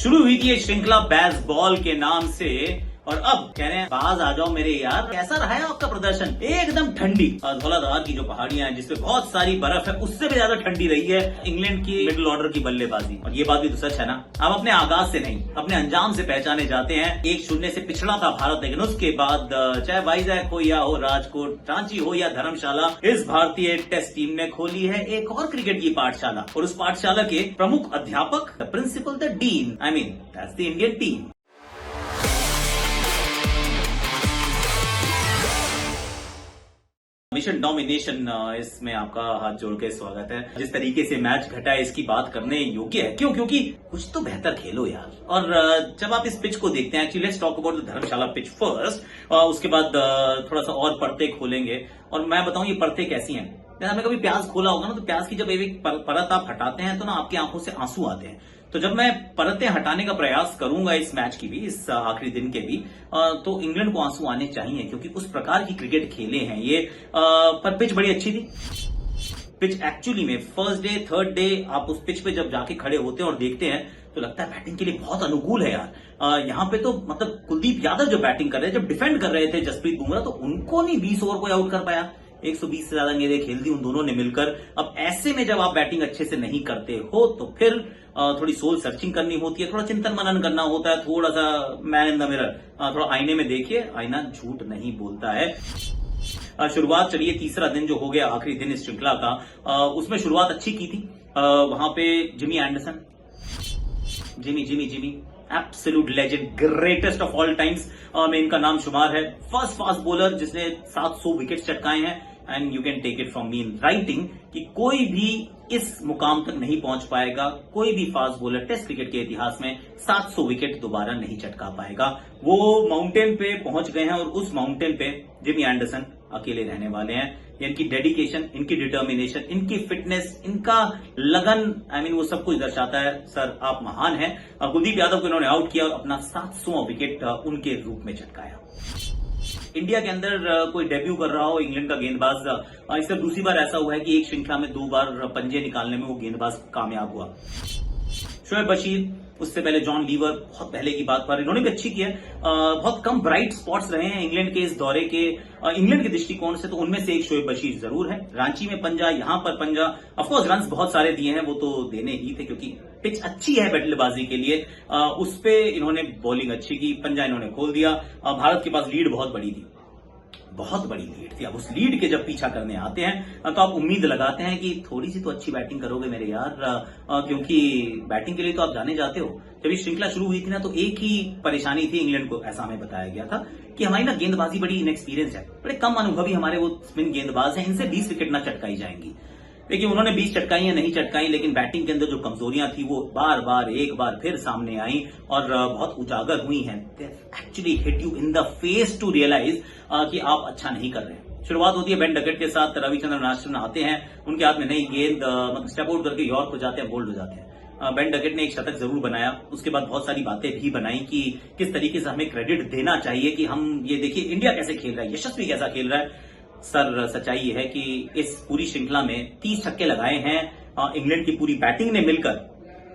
शुरू हुई थी ये श्रृंखला बेसबॉल के नाम से और अब कह रहे हैं बाज आ जाओ मेरे यार। कैसा रहा है आपका प्रदर्शन? एकदम ठंडी धौलाधार की जो पहाड़ियां हैं जिसपे बहुत सारी बर्फ है उससे भी ज्यादा ठंडी रही है इंग्लैंड की मिडिल ऑर्डर की बल्लेबाजी। और ये बात भी तो सच है ना, हम अपने आगाज से नहीं अपने अंजाम से पहचाने जाते हैं। 1-0 से पिछड़ा था भारत, लेकिन उसके बाद चाहे वाइजैक हो या हो राजकोट, रांची हो या धर्मशाला, इस भारतीय टेस्ट टीम ने खोली है एक और क्रिकेट की पाठशाला। और उस पाठशाला के प्रमुख अध्यापक, the principal, the dean, I mean that's the Indian team. Mission domination, इसमें आपका हाथ जोड़ के स्वागत है। जिस तरीके से मैच घटा है इसकी बात करने योग्य है। क्यों? क्योंकि कुछ तो बेहतर खेलो यार। और जब आप इस पिच को देखते हैं, actually let's talk about the Dharamshala pitch first, उसके बाद थोड़ा सा और परतें खोलेंगे और मैं बताऊं ये परतें कैसी हैं। जैसे आपने कभी प्याज खोला होगा ना, तो प्याज की जब एक परत आप हटाते हैं तो ना आपकी आंखों से आंसू आते हैं। तो जब मैं परतें हटाने का प्रयास करूंगा इस मैच की भी, इस आखिरी दिन के भी, तो इंग्लैंड को आंसू आने चाहिए क्योंकि उस प्रकार की क्रिकेट खेले हैं ये। पर पिच बड़ी अच्छी थी। पिच एक्चुअली में फर्स्ट डे थर्ड डे आप उस पिच पे जब जाके खड़े होते हैं और देखते हैं तो लगता है बैटिंग के लिए बहुत अनुकूल है यार। यहाँ पे तो मतलब कुलदीप यादव जो बैटिंग कर रहे थे, जब डिफेंड कर रहे थे जसप्रीत बुमराह, तो उनको नहीं 20 ओवर को आउट कर पाया। 120 से ज्यादा गेंदें खेल दी उन दोनों ने मिलकर। अब ऐसे में जब आप बैटिंग अच्छे से नहीं करते हो तो फिर थोड़ी सोल सर्चिंग करनी होती है, थोड़ा चिंतन मनन करना होता है, थोड़ा सा मैन इन द मिरर, थोड़ा आईने में देखिए, आईना झूठ नहीं बोलता है। शुरुआत चलिए तीसरा दिन जो हो गया आखिरी दिन इस श्रृंखला का, उसमें शुरुआत अच्छी की थी। वहां पे Jimmy Anderson, Jimmy absolute legend, greatest of all times में इनका नाम शुमार है। फर्स्ट फास्ट बॉलर जिसने 700 विकेट चटकाए हैं। And you can take it from me in writing कि कोई भी इस मुकाम तक नहीं पहुंच पाएगा, कोई भी फास्ट बॉलर टेस्ट क्रिकेट के इतिहास में 700 विकेट दोबारा नहीं चटका पाएगा। वो माउंटेन पे पहुंच गए हैं और उस माउंटेन पे जिमी एंडरसन अकेले रहने वाले हैं। इनकी डेडिकेशन, इनकी डिटर्मिनेशन, इनकी फिटनेस, इनका लगन, आई मीन वो सब कुछ दर्शाता है सर आप महान हैं। कुलदीप यादव को इन्होंने आउट किया और अपना 700वां विकेट उनके रूप में चटकाया। इंडिया के अंदर कोई डेब्यू कर रहा हो इंग्लैंड का गेंदबाज, इससे दूसरी बार ऐसा हुआ है कि एक श्रृंखला में 2 बार पंजे निकालने में वो गेंदबाज कामयाब हुआ। शोएब बशीर, उससे पहले जॉन लीवर, बहुत पहले की बात पर इन्होंने भी अच्छी किया। बहुत कम ब्राइट स्पॉट्स रहे हैं इंग्लैंड के इस दौरे के, इंग्लैंड के दृष्टिकोण से, तो उनमें से एक शोएब बशीर जरूर है। रांची में पंजा, यहां पर पंजा, ऑफकोर्स रन्स बहुत सारे दिए हैं, वो तो देने ही थे क्योंकि पिच अच्छी है बल्लेबाजी के लिए। उस पे इन्होंने बॉलिंग अच्छी की, पंजा इन्होंने खोल दिया। भारत के पास लीड बहुत बड़ी थी, बहुत बड़ी लीड थी। अब उस लीड के जब पीछा करने आते हैं तो आप उम्मीद लगाते हैं कि थोड़ी सी तो अच्छी बैटिंग करोगे मेरे यार, क्योंकि बैटिंग के लिए तो आप जाने जाते हो। जब ये श्रृंखला शुरू हुई थी ना, तो एक ही परेशानी थी इंग्लैंड को, ऐसा हमें बताया गया था कि हमारी ना गेंदबाजी बड़ी इनएक्सपीरियंस है, बड़े कम अनुभवी हमारे वो स्पिन गेंदबाज हैं, इनसे 20 विकेट ना चटकाई जाएंगी। देखिए उन्होंने 20 चटकाई या नहीं चटकाई, लेकिन बैटिंग के अंदर जो कमजोरियां थी वो बार बार एक बार फिर सामने आई और बहुत उजागर हुई हैं। Actually hit you in the face to realise कि आप अच्छा नहीं कर रहे हैं। शुरुआत होती है बेन डकेट के साथ, रविचंद्रन अश्विन आते हैं, उनके हाथ में नई गेंद, मतलब स्टेप आउट करके यॉर्क हो जाते हैं, बोल्ड हो जाते हैं। बेन डकेट ने एक शतक जरूर बनाया, उसके बाद बहुत सारी बातें भी बनाई कि किस तरीके से हमें क्रेडिट देना चाहिए कि हम ये देखिए इंडिया कैसे खेल रहा है, यशस्वी कैसा खेल रहा है। सर सच्चाई ये है कि इस पूरी श्रृंखला में 30 छक्के लगाए हैं इंग्लैंड की पूरी बैटिंग ने मिलकर,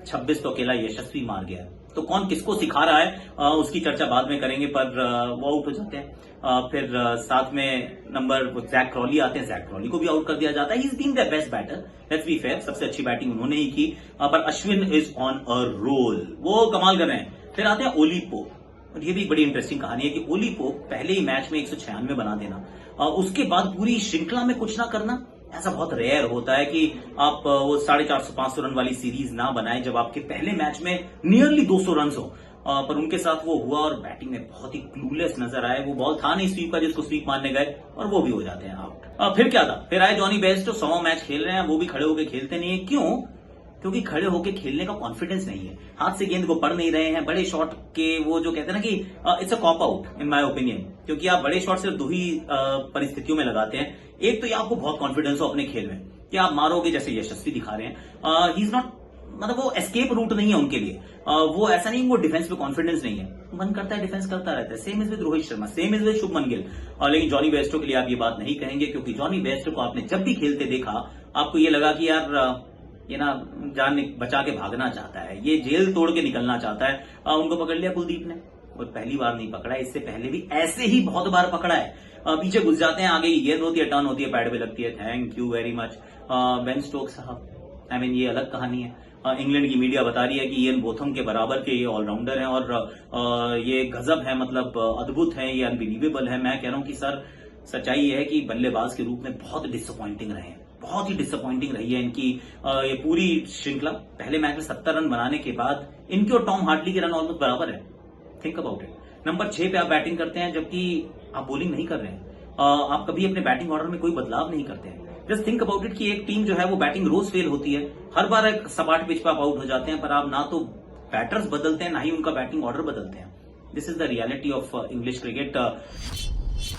26 तो अकेला यशस्वी मार गया। तो कौन किसको सिखा रहा है उसकी चर्चा बाद में करेंगे, पर वो आउट हो जाते हैं। फिर साथ में नंबर जैक क्रॉली आते हैं, जैक क्रॉली को भी आउट कर दिया जाता है। He is being the best batter, let's be fair, सबसे अच्छी बैटिंग उन्होंने ही की। पर Ashwin is on a roll, वो कमाल कर रहे हैं। फिर आते हैं ओली पोप, और ये भी बड़ी इंटरेस्टिंग कहानी है कि ओली पोप पहले ही मैच में 196 बना देना, उसके बाद पूरी श्रृंखला में कुछ ना करना, ऐसा बहुत रेयर होता है कि आप वो 450-500 रन वाली सीरीज ना बनाए जब आपके पहले मैच में नियरली 200 रन हो। पर उनके साथ वो हुआ और बैटिंग में बहुत ही क्लूलेस नजर आए। वो बॉल था नहीं स्वीप का जिसको स्वीप मारने गए और वो भी हो जाते हैं आउट। फिर क्या था, फिर आए जॉनी बेयरस्टो, 100वां मैच खेल रहे हैं, वो भी खड़े होकर खेलते नहीं है। क्यों? क्योंकि खड़े होकर खेलने का कॉन्फिडेंस नहीं है, हाथ से गेंद को पढ़ नहीं रहे हैं। बड़े शॉट के वो जो कहते हैं ना कि it's a cop out in my opinion, क्योंकि आप बड़े शॉट सिर्फ 2 ही परिस्थितियों में लगाते हैं। एक तो ये आपको बहुत कॉन्फिडेंस हो अपने खेल में कि आप मारोगे, जैसे यशस्वी दिखा रहे हैं। ही इज नॉट, मतलब वो एस्केप रूट नहीं है उनके लिए। वो ऐसा नहीं वो डिफेंस पे कॉन्फिडेंस नहीं है, मन करता है डिफेंस करता रहता है। Same is with Rohit Sharma, same is with Shubman Gill. लेकिन जॉनी बेयरस्टो के लिए आप ये बात नहीं कहेंगे, क्योंकि जॉनी बेयरस्टो को आपने जब भी खेलते देखा आपको ये लगा कि यार ये ना जान बचा के भागना चाहता है, ये जेल तोड़ के निकलना चाहता है। उनको पकड़ लिया कुलदीप ने, और पहली बार नहीं पकड़ा है, इससे पहले भी ऐसे ही बहुत बार पकड़ा है। पीछे घुस जाते हैं, आगे गेंद होती है, टर्न होती है, पैड पे लगती है। Thank you very much Ben Stokes साहब। आई मीन ये अलग कहानी है। इंग्लैंड की मीडिया बता रही है कि इयन बोथम के बराबर के ये ऑलराउंडर हैं और ये गजब है, मतलब अद्भुत है, ये अनबिलीवेबल है। मैं कह रहा हूं कि सर सच्चाई ये है कि बल्लेबाज के रूप में बहुत डिसअपॉइंटिंग रहे हैं, बहुत ही डिसअपॉइंटिंग रही है इनकी ये पूरी श्रृंखला। पहले मैच में 70 रन बनाने के बाद इनके और टॉम हार्डली के रन ऑलमोस्ट बराबर है। Think about it. नंबर 6 पे आप बैटिंग करते हैं जबकि आप बॉलिंग नहीं कर रहे हैं। आप कभी अपने बैटिंग ऑर्डर में कोई बदलाव नहीं करते हैं। जस्ट थिंक अबाउट इट कि एक टीम जो है वो बैटिंग रोज फेल होती है, हर बार एक सपाट पिच पर आप आउट हो जाते हैं, पर आप ना तो बैटर्स बदलते हैं ना ही उनका बैटिंग ऑर्डर बदलते हैं। This is the reality of English cricket.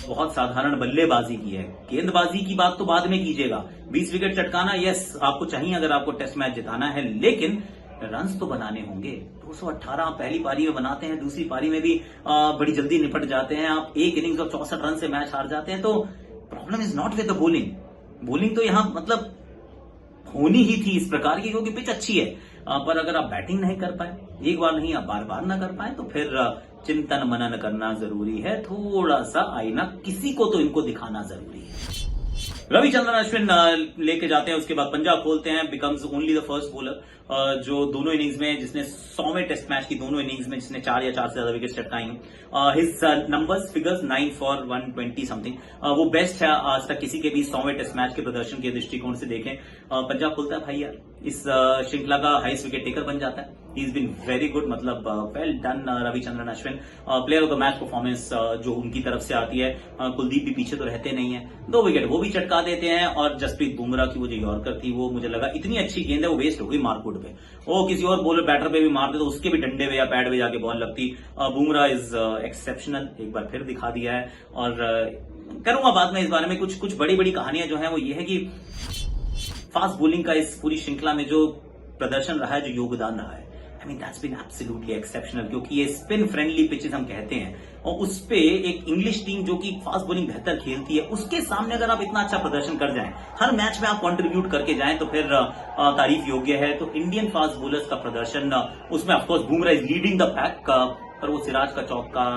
बहुत साधारण बल्लेबाजी की है, गेंदबाजी की बात तो बाद में कीजिएगा। 20 विकेट चटकाना यस आपको चाहिए अगर आपको टेस्ट मैच जिताना है, लेकिन रन्स तो बनाने होंगे। 218 पहली पारी में बनाते हैं, दूसरी पारी में भी बड़ी जल्दी निपट जाते हैं। आप एक इनिंग्स और 64 रन से मैच हार जाते हैं, तो problem is not with the bowling. Bowling तो यहां मतलब होनी ही थी इस प्रकार की, क्योंकि पिच अच्छी है, पर अगर आप बैटिंग नहीं कर पाए, एक बार नहीं आप बार बार ना कर पाए, तो फिर चिंतन मनन करना जरूरी है। थोड़ा सा आईना किसी को तो इनको दिखाना जरूरी है। रविचंद्रन अश्विन लेके जाते हैं, उसके बाद पंजाब खोलते हैं। Becomes only the first bowler जो दोनों इनिंग्स में, जिसने 100वें टेस्ट मैच की दोनों इनिंग्स में जिसने 4 या 4 से ज्यादा विकेट चटकाई। His numbers figures 9 for 120 something, वो बेस्ट है आज तक किसी के भी 100वें टेस्ट मैच के प्रदर्शन के दृष्टिकोण से देखें। पंजाब खोलता है भाई यार, इस श्रृंखला का हाईएस्ट विकेट टेकर बन जाता है। He is been very good, मतलब well done Ravichandran Ashwin. Player of the match performance जो उनकी तरफ से आती है। कुलदीप भी पीछे तो रहते नहीं है, 2 विकेट वो भी चटका देते हैं। और जसप्रीत बुमराह की वो जो यॉर्कर थी, वो मुझे लगा इतनी अच्छी गेंद है, वो वेस्ट हो गई मार्कवुड पे। वो किसी और बॉलर बैटर पे भी मार दे तो उसके भी डंडे पे या पैड पे जाके बॉल लगती। बुमराह इज एक्सेप्शनल, एक बार फिर दिखा दिया है। और करूंगा बाद में इस बारे में कुछ बड़ी बड़ी कहानियां जो है वो ये है कि फास्ट बॉलिंग का इस पूरी श्रृंखला में जो प्रदर्शन रहा है, जो योगदान रहा है, I mean that's been absolutely exceptional. क्योंकि ये स्पिन फ्रेंडली पिचेस हम कहते हैं, और उस पे एक इंग्लिश टीम जो कि फास्ट बॉलिंग बेहतर खेलती है, उसके सामने अगर आप इतना अच्छा प्रदर्शन कर जाएं, हर मैच में आप कंट्रीब्यूट करके जाएं, तो फिर तारीफ योग्य है। तो इंडियन फास्ट बॉलर्स का प्रदर्शन, उसमें of course Bumrah is leading the pack, पर वो सिराज का चौका,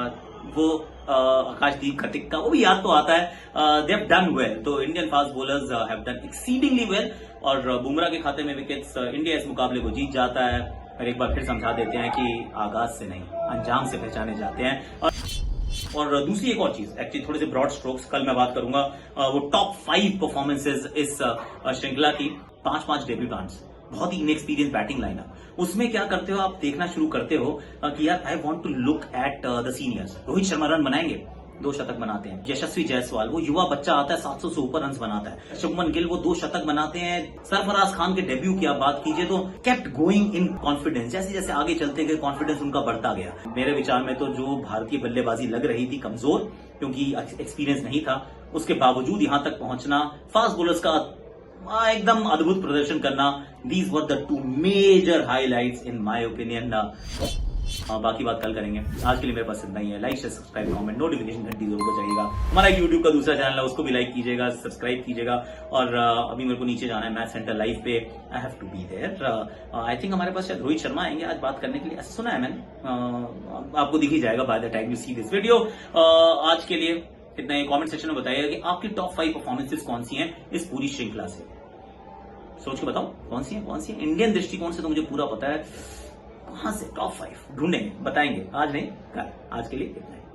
वो आकाशदीप का टिक्का, वो भी याद तो आता है। दे हैव डन वेल, तो Indian fast bowlers have done exceedingly well. और बुमराह के खाते में विकेट्स, इंडिया इस मुकाबले को जीत जाता है। और एक बार फिर समझा देते हैं कि आगाज से नहीं अंजाम से पहचाने जाते हैं। और दूसरी एक और चीज, एक्चुअली थोड़े से ब्रॉड स्ट्रोक्स कल मैं बात करूंगा, वो टॉप 5 परफॉर्मेंसेज इस श्रृंखला की। 5 डेब्यूटेंट्स, बहुत ही इनएक्सपीरियंस बैटिंग लाइनअप। उसमें क्या करते हो आप, देखना शुरू करते हो कि यार I want to look at the seniors. Rohit Sharma run बनाएंगे, 2 शतक बनाते हैं। यशस्वी जायसवाल, वो युवा बच्चा आता है, 700 से ऊपर रन बनाता है। शुभमन गिल, वो 2 शतक बनाते हैं। सरफराज खान के डेब्यू की आप बात कीजिए तो केप्ट गोइंग इन कॉन्फिडेंस, जैसे जैसे आगे चलते गए कॉन्फिडेंस उनका बढ़ता गया। मेरे विचार में तो जो भारतीय बल्लेबाजी लग रही थी कमजोर, क्योंकि एक्सपीरियंस नहीं था, उसके बावजूद यहां तक पहुंचना, फास्ट बॉलर्स का एकदम अद्भुत प्रदर्शन करना, these were the 2 major highlights in my opinion. बाकी बात कल करेंगे। आज के लिए मेरे पास इतना ही है। Like share subscribe comment notification घंटी जरूर बजाइएगा। हमारा एक यूट्यूब का दूसरा चैनल है, उसको भी लाइक कीजिएगा, सब्सक्राइब कीजिएगा। और अभी मेरे को नीचे जाना है मैच सेंटर लाइव पे, I have to be there. I think हमारे पास शायद रोहित शर्मा आएंगे आज बात करने के लिए, ऐसा सुना है मैंने। आपको दिख ही जाएगा by the time you see this video. आज के लिए इतना ही। कमेंट सेक्शन में बताइएगा कि आपकी टॉप 5 परफॉर्मेंसेस कौन सी हैं इस पूरी श्रृंखला से। सोच के बताओ कौन सी है। इंडियन दृष्टिकोण से तो मुझे पूरा पता है, कहां से टॉप 5 ढूंढेंगे, बताएंगे। आज नहीं कल। आज के लिए इतना ही।